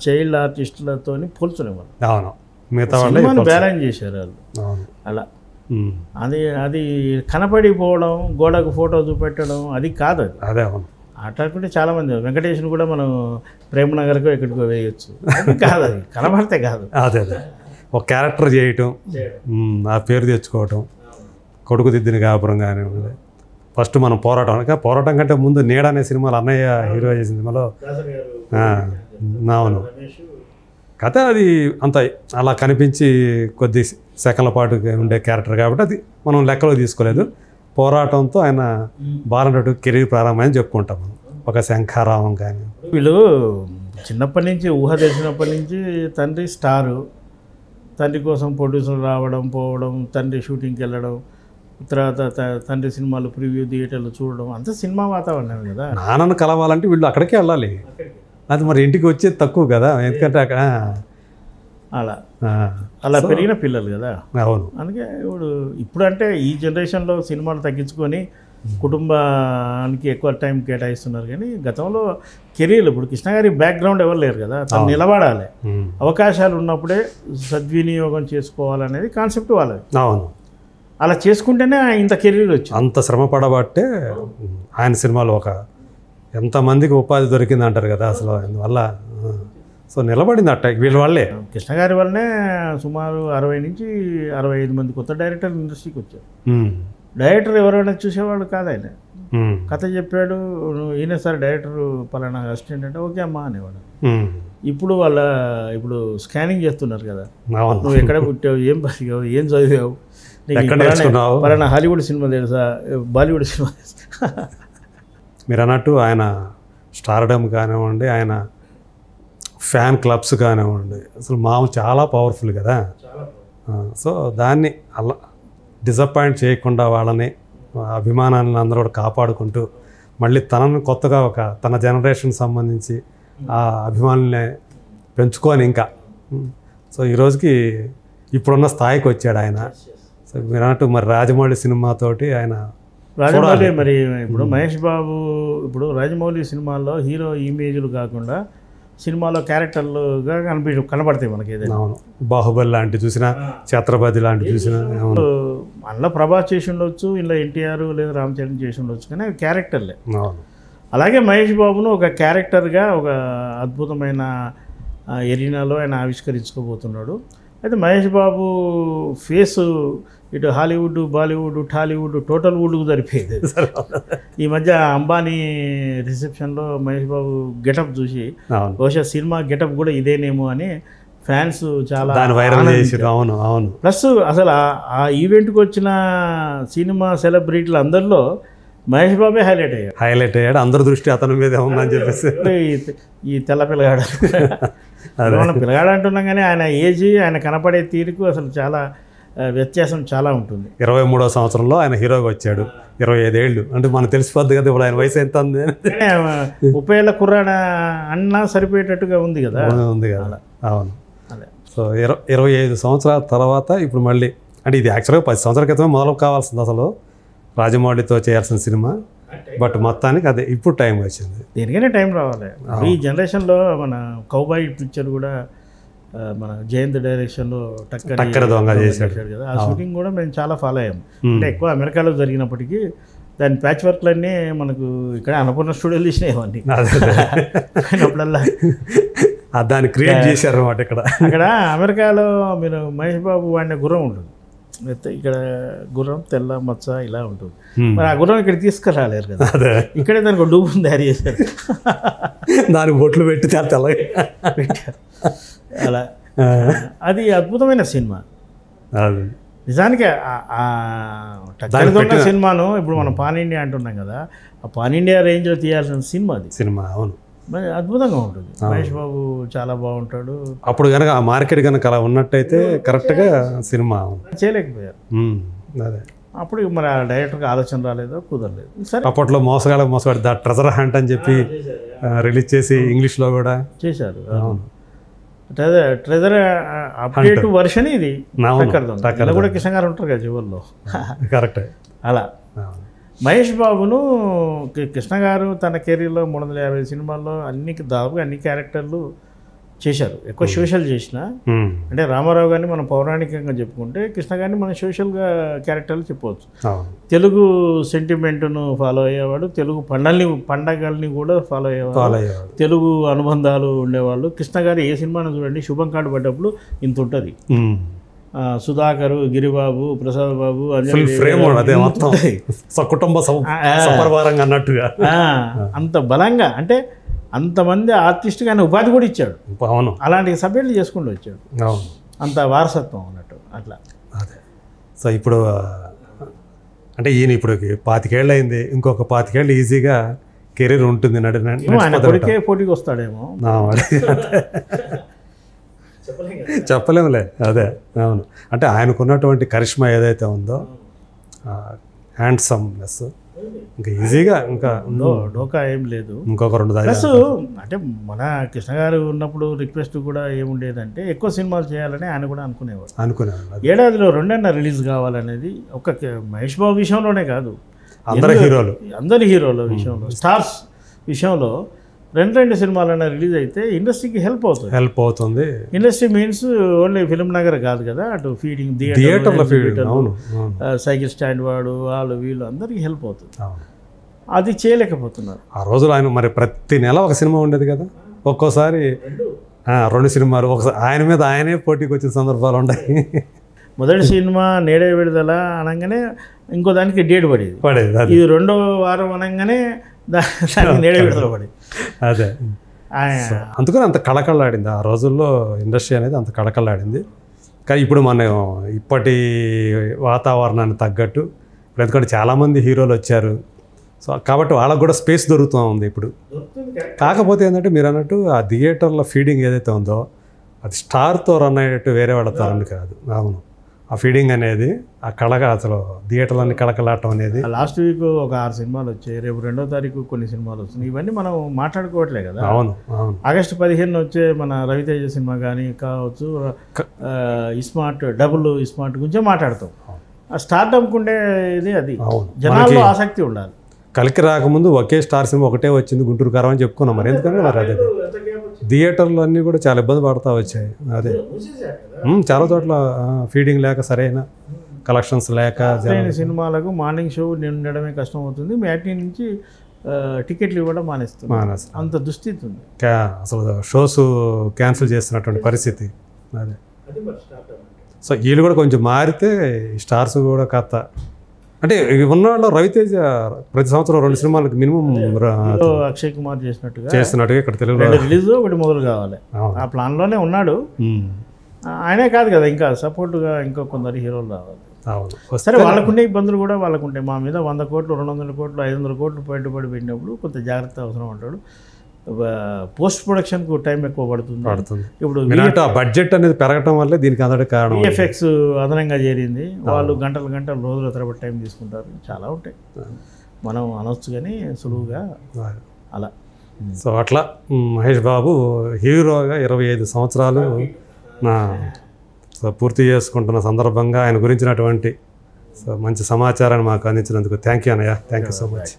చైల్డ్ ఆర్టిస్టులతో పోల్చునేవాళ్ళు. అవును, మిగతా వాళ్ళు బ్యాలెన్స్ చేశారు వాళ్ళు. అవును, అలా అది కనపడిపోవడం, గోడకు ఫోటో చూపెట్టడం అది కాదు. అది అదే. అవును, అట్లాంటి చాలామంది వెంకటేష్ను కూడా మనం ప్రేమనగర్కో ఎక్కడికో వేయచ్చు. అది కాదు, అది కనబడితే కాదు. అదే ఒక క్యారెక్టర్ చేయటం, ఆ పేరు తెచ్చుకోవటం, కొడుకు దిద్దిన కాపురం కానివ్వండి. ఫస్ట్ మనం పోరాటం కంటే ముందు నీడ అనే సినిమాలో అన్నయ్య హీరో చేసిన సినిమాలో అవును కథ అది అంత అలా కనిపించి కొద్ది సెకండ్ల పాటు ఉండే క్యారెక్టర్ కాబట్టి అది మనం లెక్కలో తీసుకోలేదు. పోరాటంతో ఆయన బాలనటు కెరీర్ ప్రారంభమని చెప్పుకుంటాం మనం. ఒక శంఖారావం కానీ వీళ్ళు చిన్నప్పటి నుంచి ఊహ తెలిసినప్పటి నుంచి తండ్రి స్టారు, తండ్రి కోసం ప్రొడ్యూసర్ రావడం పోవడం, తండ్రి షూటింగ్కి వెళ్ళడం, తర్వాత తండ్రి సినిమాలు ప్రివ్యూ థియేటర్లు చూడడం, అంతా సినిమా వాతావరణం కదా. నాన్నను కలవాలంటే వీళ్ళు అక్కడికే వెళ్ళాలి. అది మరి ఇంటికి వచ్చేది తక్కువ కదా, ఎందుకంటే అక్కడ అలా పెరిగిన పిల్లలు కదా. అవును. అందుకే ఇప్పుడు అంటే ఈ జనరేషన్లో సినిమాలు తగ్గించుకొని కుటుంబానికి ఎక్కువ టైం కేటాయిస్తున్నారు. కానీ గతంలో కెరీర్లు ఇప్పుడు కృష్ణ గారి బ్యాక్గ్రౌండ్ ఎవరు లేరు కదా, తను నిలబడాలి, అవకాశాలు ఉన్నప్పుడే సద్వినియోగం చేసుకోవాలనేది కాన్సెప్ట్ వాళ్ళది. అవును. అలా చేసుకుంటేనే ఇంత కెరీర్ వచ్చింది. అంత శ్రమ పడబట్టే ఆయన సినిమాలు ఎంతమందికి ఉపాధి దొరికింది అంటారు కదా అసలు, అందువల్ల సో నిలబడింది అట్ట వీళ్ళ వాళ్ళే. కృష్ణ గారి వల్లనే సుమారు 60 నుంచి 65 మంది కొత్త డైరెక్టర్లు ఇండస్ట్రీకి వచ్చారు. డైరెక్టర్ ఎవరైనా చూసేవాడు కాదు, ఆయన కథ చెప్పాడు, ఈయన సార్ డైరెక్టర్ పలానా అసిస్టెంట్ అంటే ఓకే అమ్మా అనేవాడు. ఇప్పుడు స్కానింగ్ చేస్తున్నారు కదా, నువ్వు ఎక్కడ పుట్టావు, ఏం బతికావు, ఏం చదివావు, పలానా హాలీవుడ్ సినిమా తెలుసా, బాలీవుడ్ సినిమా తెలుసా. మీరు అన్నట్టు ఆయన స్టార్డమ్ కానివ్వండి, ఆయన ఫ్యాన్ క్లబ్స్ కానివ్వండి, అసలు మామూలు చాలా పవర్ఫుల్ కదా. సో దాన్ని అలా డిసప్పాయింట్ చేయకుండా వాళ్ళని అభిమానాలను అందరూ కూడా కాపాడుకుంటూ మళ్ళీ తనను కొత్తగా తన జనరేషన్ సంబంధించి ఆ అభిమానుల్ని పెంచుకొని ఇంకా సో ఈరోజుకి ఇప్పుడున్న స్థాయికి వచ్చాడు ఆయన. సో మీరు అన్నట్టు మరి రాజమౌళి సినిమాతోటి ఆయన రాజమౌళి మరి ఇప్పుడు మహేష్ బాబు ఇప్పుడు రాజమౌళి సినిమాల్లో హీరో ఇమేజ్లు కాకుండా సినిమాలో క్యారెక్టర్లుగా కనబడతాయి మనకి. ఏదైనా బాహుబలి లాంటి చూసినా, ఛత్రపతి లాంటి చూసినా, అందులో ప్రభాస్ చేసి ఉండొచ్చు, ఇలా ఎన్టీఆర్ లేదా రామ్ చరణ్ చేసి ఉండొచ్చు, కానీ అవి క్యారెక్టర్లే. అలాగే మహేష్ బాబును ఒక క్యారెక్టర్గా ఒక అద్భుతమైన ఎరీనాలో ఆయన ఆవిష్కరించుకోబోతున్నాడు. అయితే మహేష్ బాబు ఫేసు ఇటు హాలీవుడ్, బాలీవుడ్, టాలీవుడ్, టోటల్ వుడ్కు సరిపోయేది. ఈ మధ్య అంబానీ రిసెప్షన్లో మహేష్ బాబు గెటప్ చూసి బహుశా సినిమా గెటప్ కూడా ఇదేనేమో అని ఫ్యాన్స్ చాలా వైరల్ చేశారు. అవును అవును. ప్లస్ అసలు ఆ ఈవెంట్కి వచ్చిన సినిమా సెలబ్రిటీలు అందరిలో మహేష్ బాబే హైలైట్ అయ్యాడు. అందరి దృష్టి అతని మీద ఉందని చెప్పేసి ఈ తెల్ల పిల్లగాడు మనం పిల్లగాడు అంటున్నాం, కానీ ఆయన ఏజ్, ఆయన కనపడే తీరుకు అసలు చాలా వ్యత్యాసం చాలా ఉంటుంది. 23వ సంవత్సరంలో ఆయన హీరోగా వచ్చాడు, 25 ఏళ్ళు అంటే మనకు తెలిసిపోద్ది కదా ఇప్పుడు ఆయన వయసు ఎంత ఉంది. 30 ఏళ్ళ కుర్రాడ అన్నా సరిపోయేటట్టుగా ఉంది కదా. ఉంది కదా. అవును. సో 25 సంవత్సరాల తర్వాత ఇప్పుడు మళ్ళీ అంటే ఇది యాక్చువల్గా 10 సంవత్సరాల క్రితమే మొదలు కావాల్సింది అసలు రాజమౌళితో చేయాల్సిన సినిమా. బట్ మొత్తానికి అదే ఇప్పుడు టైం వచ్చింది. దేనికైనా టైం రావాలి. ఈ జనరేషన్లో మన కౌబాయ్ పిక్చర్ కూడా మన జయంత్ డైరెక్షన్లో టక్కర దొంగ చేశాడు కదా, ఆ షూటింగ్ కూడా మేము చాలా ఫాలో అయ్యాం. అంటే ఎక్కువ అమెరికాలో జరిగినప్పటికీ దాని ప్యాచ్ వర్క్లన్నీ మనకు ఇక్కడ అన్నపూర్ణ స్టూడియోలు తీసినాయి. అప్పుడల్లా దాన్ని క్రియేట్ చేశారు అన్నమాట. అక్కడ అమెరికాలో మీరు మహేష్ బాబు వాడిన గుర్రం ఉంటుంది, ఇక్కడ గుర్రం తెల్ల మచ్చ ఇలా ఉంటుంది. మరి ఆ గుర్రం ఇక్కడ తీసుకురాలేరు కదా, ఇక్కడే దానికి ఒక డూబుని తయారు చేశారు, దానికి బొట్లు పెట్టి తెల్లగా పెట్టారు. అలా అది అద్భుతమైన సినిమా. నిజానికి టక్కరి దొంగ సినిమాను ఇప్పుడు మనం పాన్ ఇండియా అంటున్నాం కదా, ఆ పాన్ ఇండియా రేంజ్లో తీయాల్సిన సినిమా అది. సినిమా అవును, మరి అద్భుతంగా ఉంటుంది. మహేష్ బాబు చాలా బాగుంటాడు. అప్పుడు కనుక ఆ మార్కెట్ కనుక అలా ఉన్నట్టయితే కరెక్ట్గా సినిమా చేయలేకపోయారు. అదే అప్పుడు మరి ఆ డైరెక్టర్కి ఆలోచన రాలేదో కుదరలేదు. సరే అప్పట్లో మోసగాడు ద ట్రెజర్ హంట్ అని చెప్పి రిలీజ్ చేసి ఇంగ్లీష్లో కూడా చేశారు. ట్రెజర్ అప్డేట్ వర్షన్ ఇది. టక్కర్ కూడా కృష్ణ గారు ఉంటారు కదా చివరిలో. కరెక్ట్. అలా మహేష్ బాబును కృష్ణ గారు తన కెరీర్లో 350 సినిమాల్లో దాదాపుగా అన్ని క్యారెక్టర్లు చేశారు. ఎక్కువ సోషల్ చేసిన అంటే రామారావు గారిని మనం పౌరాణికంగా చెప్పుకుంటే కృష్ణ గారిని మనం సోషల్గా క్యారెక్టర్లు చెప్పవచ్చు. తెలుగు సెంటిమెంట్ను ఫాలో అయ్యేవాడు, తెలుగు పండగల్ని కూడా ఫాలో అయ్యేవాడు, తెలుగు అనుబంధాలు ఉండేవాళ్ళు. కృష్ణ గారు ఏ సినిమాను చూడండి, శుభం కార్డు పడ్డప్పుడు ఇంత ఉంటుంది. సుధాకరు, గిరిబాబు, ప్రసాద్ బాబు అన్నట్టుగా అంత బలంగా అంటే అంతమంది ఆర్టిస్ట్గా ఆయన ఉపాధి కూడా ఇచ్చాడు. అవును, అలాంటి సబ్జెక్టులు చేసుకుంటూ వచ్చాడు. అంత వారసత్వం అన్నట్టు అట్లా. అదే సో ఇప్పుడు అంటే ఈయన ఇప్పుడు 25 ఏళ్ళు అయింది, ఇంకొక 25 ఏళ్ళు ఈజీగా కెరీర్ ఉంటుంది. ఆయన కొడుకే పోటీకి వస్తాడేమో, చెప్పలేములే. అదే అవును, అంటే ఆయనకున్నటువంటి కరిష్మా ఏదైతే ఉందో, హ్యాండ్సమ్నెస్ ఇంకా ఈజీగా ఇంకా డోకా ఏం లేదు. ఇంకొక 2 ప్లస్ అంటే మన కృష్ణ గారు ఉన్నప్పుడు రిక్వెస్ట్ కూడా ఏముండేదంటే ఎక్కువ సినిమాలు చేయాలని ఆయన కూడా అనుకునేవాడు. ఏడాదిలో 2 రిలీజ్ కావాలనేది ఒక మహేష్ బాబు విషయంలోనే కాదు, అందరి హీరోల విషయంలో, స్టార్స్ విషయంలో 2 సినిమాలైనా రిలీజ్ అయితే ఇండస్ట్రీకి హెల్ప్ అవుతుంది. Industry means only film Nagar కాదు కదా, అటు ఫీడింగ్ థియేటర్ల సైకిల్ స్టాండ్ వాడు వాళ్ళు వీళ్ళు అందరికీ హెల్ప్ అవుతుంది. అది చేయలేకపోతున్నారు. ఆ రోజులు ఆయన మరి ప్రతి నెల ఒక సినిమా ఉండేది కదా, ఒక్కోసారి 2 సినిమాలు ఒకసారి ఆయన మీద ఆయనే పోటీకి వచ్చిన సందర్భాలు ఉన్నాయి. మొదటి సినిమా నేడే విడుదల అనగానే ఇంకో దానికి డేట్ పడేది, ఇది 2వ వారం అనగానే దానికి నేడే విడుదల పడేది. అదే అందుకని అంత కళకళలాడింది ఆ రోజుల్లో ఇండస్ట్రీ అనేది, అంత కళకళలాడింది. కానీ ఇప్పుడు మనం ఇప్పటి వాతావరణానికి తగ్గట్టు ఎందుకంటే చాలామంది హీరోలు వచ్చారు, సో కాబట్టి వాళ్ళకు కూడా స్పేస్ దొరుకుతూ ఉంది ఇప్పుడు. కాకపోతే ఏంటంటే మీరు అన్నట్టు ఆ థియేటర్ల ఫీడింగ్ ఏదైతే ఉందో అది స్టార్తో రన్ అయ్యేటట్టు వేరే వాళ్ళతో రన్ కాదు. అవును, ఆ ఫీడింగ్ అనేది ఆ కళగా అసలు థియేటర్లన్నీ కళకలాటం అనేది. లాస్ట్ వీక్ ఒక 6 సినిమాలు వచ్చాయి, రేపు 2వ తారీఖు కొన్ని సినిమాలు వస్తున్నాయి. ఇవన్నీ మనం మాట్లాడుకోవట్లే కదా. అవును, ఆగస్టు 15 వచ్చే మన రవితేజ సినిమా కానీ కావచ్చు, ఇస్మార్ట్ డబుల్ ఇస్మార్ట్ గురించే మాట్లాడతాం. ఆ స్టార్డమ్కి ఉండేది అది, జనాల్లో ఆసక్తి ఉండాలి. కలికి రాకముందు ఒకే స్టార్ సినిమా ఒకటే వచ్చింది, గుంటూరు కారం అని చెప్పుకున్నాం. మరి ఎందుకంటే మరి అదే థియేటర్లు అన్నీ కూడా చాలా ఇబ్బంది పడుతూ వచ్చాయి. అదే చాలా చోట్ల ఫీడింగ్ లేక, సరైన కలెక్షన్స్ లేక సినిమాలకు మార్నింగ్ షో ఉండడమే కష్టం అవుతుంది. మ్యాట్నీ నుంచి టికెట్లు ఇవ్వడం మానేస్తుంది, అంత దుస్థితి ఉంది. అసలు షోస్ క్యాన్సిల్ చేస్తున్నటువంటి పరిస్థితి. అదే సో వీళ్ళు కూడా కొంచెం మారితే స్టార్స్ కూడా కథ అంటే ఉన్నాళ్ళు. రవితేజ ప్రతి సంవత్సరం 2 సినిమాలకు మినిమం అక్షయ్ కుమార్ చేస్తున్నట్టుగా ఇక్కడ తెలుగులో రిలీజ్ ఒకటి మొదలు కావాలి, ఆ ప్లాన్లోనే ఉన్నాడు. ఆయనే కాదు కదా, ఇంకా సపోర్ట్గా ఇంకా కొందరు హీరోలు రావాలి. సరే, వాళ్ళకుండే ఇబ్బందులు కూడా వాళ్ళకుంటాయి. మా మీద 100 కోట్లు 200 కోట్లు 500 కోట్లు పెట్టుబడి పెట్టినప్పుడు కొంత జాగ్రత్త అవసరం అంటాడు. పోస్ట్ ప్రొడక్షన్కు టైం ఎక్కువ పడుతుంది. ఇప్పుడు బడ్జెట్ అనేది పెరగటం వల్ల దీనికి అందరికి కారణం. VFX అదనంగా చేరింది, వాళ్ళు గంటలు రోజుల తరబడి టైం తీసుకుంటారు. చాలా ఉంటాయి, మనం అనొచ్చు కానీ సులువుగా అలా. సో అట్లా మహేష్ బాబు హీరోగా 25 సంవత్సరాలు పూర్తి చేసుకుంటున్న సందర్భంగా ఆయన గురించినటువంటి మంచి సమాచారాన్ని మాకు అందించినందుకు థ్యాంక్ యూ అన్నయ్య. Thank you so much.